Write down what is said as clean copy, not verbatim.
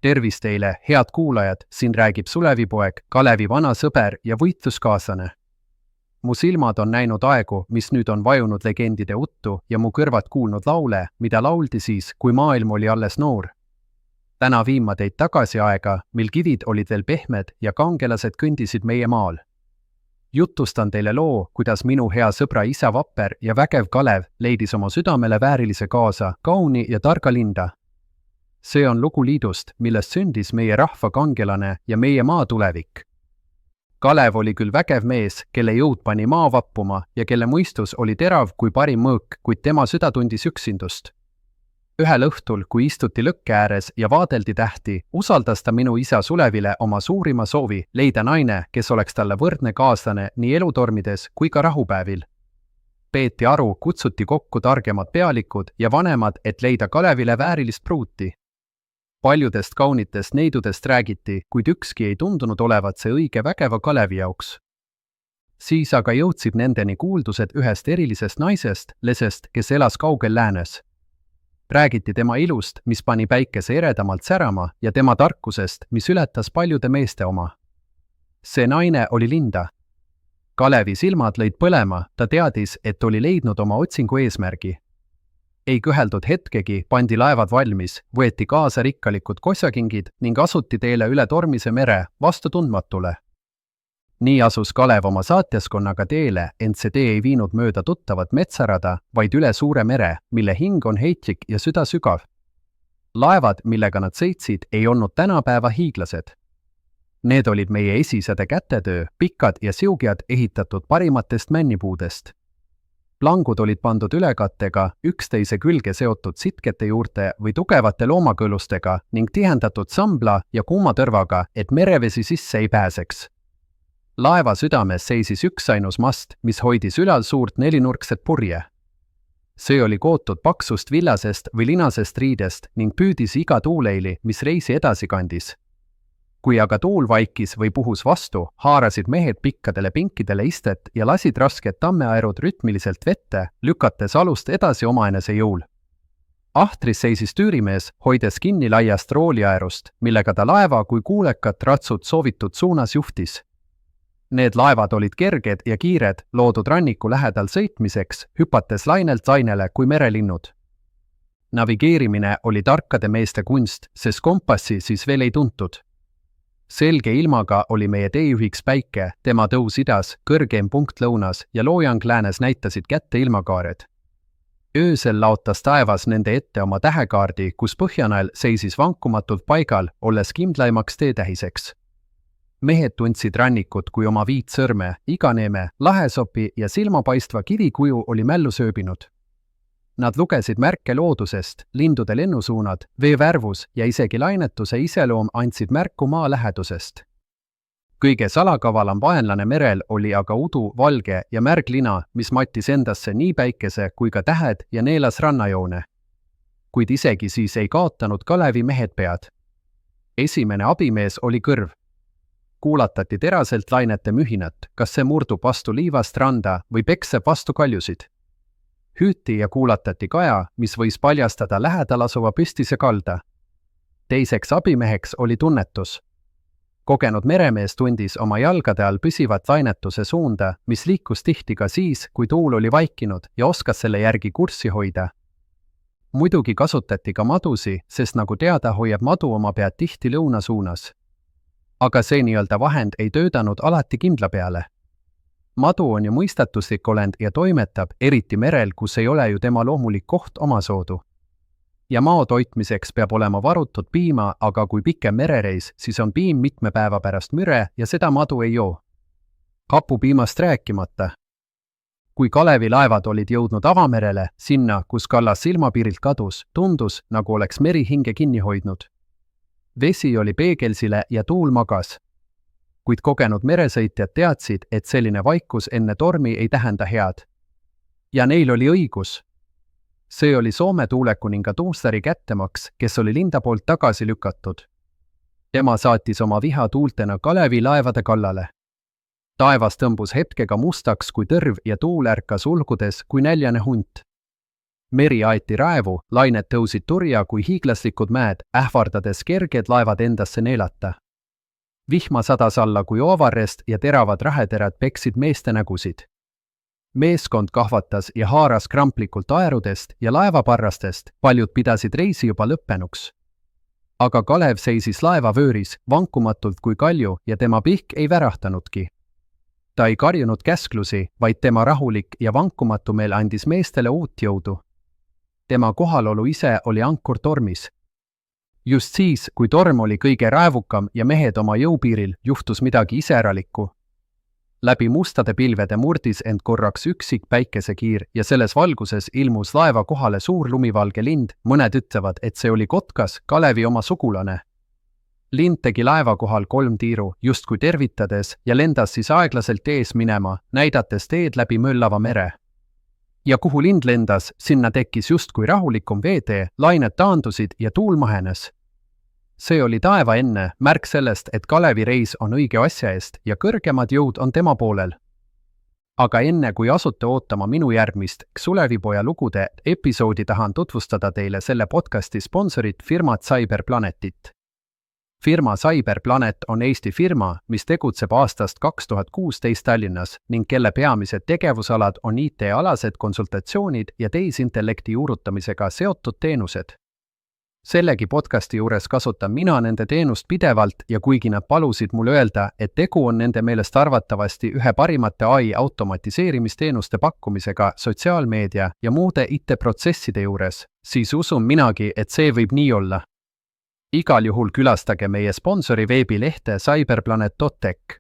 Tervist teile, head kuulajad, siin räägib Sulevipoeg, Kalevi vana sõber ja võitluskaaslane. Mu silmad on näinud aegu, mis nüüd on vajunud legendide uttu ja mu kõrvad kuulnud laule, mida lauldi siis, kui maailm oli alles noor. Täna viin ma teid tagasi aega, mil kivid olid veel pehmed ja kangelased kõndisid meie maal. Jutustan teile loo, kuidas minu hea sõbra isa Vapper ja vägev Kalev leidis oma südamele väärilise kaasa kauni ja targa linda. See on lugu liidust, millest sündis meie rahva kangelane ja meie maa tulevik. Kalev oli küll vägev mees, kelle jõud pani maa vappuma ja kelle mõistus oli terav kui parim mõõk, kuid tema süda tundis üksindust. Ühel õhtul, kui istuti lõkke ääres ja vaadeldi tähti, usaldas ta minu isa Sulevile oma suurima soovi leida naine, kes oleks talle võrdne kaaslane nii elutormides kui ka rahupäevil. Peeti aru, kutsuti kokku targemad pealikud ja vanemad, et leida Kalevile väärilist pruuti. Paljudest kaunitest neidudest räägiti, kuid ükski ei tundunud olevat see õige vägeva Kalevi jaoks. Siis aga jõudsid nendeni kuuldused ühest erilisest naisest, Lesest, kes elas kaugel läänes. Räägiti tema ilust, mis pani päikese eredamalt särama, ja tema tarkusest, mis ületas paljude meeste oma. See naine oli Linda. Kalevi silmad lõid põlema, ta teadis, et oli leidnud oma otsingu eesmärgi. Ei kõheldud hetkegi, pandi laevad valmis, võeti kaasa rikkalikud kossakingid ning asuti teele üle tormise mere vastu tundmatule. Nii asus Kalev oma saatjaskonnaga teele, ent see tee ei viinud mööda tuttavat metsarada, vaid üle suure mere, mille hing on heitlik ja süda sügav. Laevad, millega nad sõitsid, ei olnud tänapäeva hiiglased. Need olid meie esisäde kätetöö, pikad ja siugjad ehitatud parimatest männipuudest. Plangud olid pandud ülekattega, üksteise külge seotud sitkete juurte või tugevate loomakõlustega ning tihendatud sambla ja kuumatõrvaga, et merevesi sisse ei pääseks. Laeva südames seisis üksainus mast, mis hoidis ülal suurt nelinurkset purje. See oli kootud paksust villasest või linasest riidest ning püüdis iga tuuleili, mis reisi edasi kandis. Kui aga tuul vaikis või puhus vastu, haarasid mehed pikkadele pinkidele istet ja lasid rasked tammeaerud rütmiliselt vette, lükates alust edasi omaenese jõul. Ahtris seisis tüürimees, hoides kinni laiast rooliaerust, millega ta laeva kui kuulekat ratsut soovitud suunas juhtis. Need laevad olid kerged ja kiired, loodud ranniku lähedal sõitmiseks, hüpates lainelt lainele kui merelinnud. Navigeerimine oli tarkade meeste kunst, sest kompassi siis veel ei tuntud. Selge ilmaga oli meie teejuhiks päike, tema tõus idas, kõrgeim punkt lõunas ja loojang läänes näitasid kätte ilmakaared. Öösel laotas taevas nende ette oma tähekaardi, kus Põhjanael seisis vankumatult paigal, olles kindlaimaks teetähiseks. Mehed tundsid rannikut kui oma 5 sõrme, Iganeeme, Lahesopi ja silmapaistva kivikuju oli mällu sööbinud. Nad lugesid märke loodusest, lindude lennusuunad, vee värvus ja isegi lainetuse iseloom andsid märku maa lähedusest. Kõige salakavalam vaenlane merel oli aga udu, valge ja märglina, mis mattis endasse nii päikese kui ka tähed ja neelas rannajoone. Kuid isegi siis ei kaotanud Kalevi mehed pead. Esimene abimees oli kõrv. Kuulatati teraselt lainete mühinat, kas see murdub vastu liivast randa või pekseb vastu kaljusid. Hüüti ja kuulatati kaja, mis võis paljastada lähedal asuva püstise kalda. Teiseks abimeheks oli tunnetus. Kogenud meremees tundis oma jalgade all püsivat lainetuse suunda, mis liikus tihti ka siis, kui tuul oli vaikinud ja oskas selle järgi kurssi hoida. Muidugi kasutati ka madusi, sest nagu teada hoiab madu oma pead tihti lõuna suunas. Aga see nii-öelda vahend ei töötanud alati kindla peale. Madu on ju mõistatuslik olend ja toimetab, eriti merel, kus ei ole ju tema loomulik koht omasoodu. Ja mao toitmiseks peab olema varutud piima, aga kui pikem merereis, siis on piim mitme päeva pärast müre ja seda madu ei joo. Kapupiimast rääkimata. Kui Kalevi laevad olid jõudnud avamerele, sinna, kus kallas silmapiirilt kadus, tundus, nagu oleks meri hinge kinni hoidnud. Vesi oli peegelsile ja tuul magas. Kuid kogenud meresõitjad teadsid, et selline vaikus enne tormi ei tähenda head. Ja neil oli õigus. See oli Soome tuulekuninga Tuustari kättemaks, kes oli linda poolt tagasi lükatud. Tema saatis oma viha tuultena Kalevi laevade kallale. Taevas tõmbus hetkega mustaks kui tõrv ja tuul ärkas ulgudes kui näljane hunt. meri aeti raevu, lained tõusid turja kui hiiglaslikud mäed, ähvardades kerged laevad endasse neelata. Vihma sadas alla kui oovarrest ja teravad raheterad peksid meeste nägusid. Meeskond kahvatas ja haaras kramplikult aerudest ja laevaparrastest, paljud pidasid reisi juba lõppenuks. Aga Kalev seisis laevavööris vankumatult kui kalju ja tema pihk ei värahtanudki. Ta ei karjunud käsklusi, vaid tema rahulik ja vankumatu meel andis meestele uut jõudu. Tema kohalolu ise oli ankur tormis. Just siis, kui torm oli kõige raevukam ja mehed oma jõupiiril, juhtus midagi iseäralikku. Läbi mustade pilvede murdis end korraks üksik päikesekiir ja selles valguses ilmus laeva kohale suur lumivalge lind, mõned ütlevad, et see oli Kotkas, Kalevi oma sugulane. Lind tegi laeva kohal 3 tiiru, justkui tervitades ja lendas siis aeglaselt ees minema, näidates teed läbi möllava mere. Ja kuhu lind lendas, sinna tekkis justkui rahulikum veetee, lained taandusid ja tuul mahenes. See oli taeva enne, märk sellest, et Kalevi reis on õige asja eest ja kõrgemad jõud on tema poolel. Aga enne kui asute ootama minu järgmist Sulevipoja lugude episoodi, tahan tutvustada teile selle podcasti sponsorit firmat Cyberplanetit. Firma Cyberplanet on Eesti firma, mis tegutseb aastast 2016 Tallinnas ning kelle peamised tegevusalad on IT-alased konsultatsioonid ja tehisintellekti juurutamisega seotud teenused. Sellegi podcasti juures kasutan mina nende teenust pidevalt ja kuigi nad palusid mul öelda, et tegu on nende meelest arvatavasti ühe parimate AI automatiseerimisteenuste pakkumisega sotsiaalmeedia ja muude IT-protsesside juures, siis usun minagi, et see võib nii olla. Igal juhul külastage meie sponsori veebilehte cyberplanet.tech.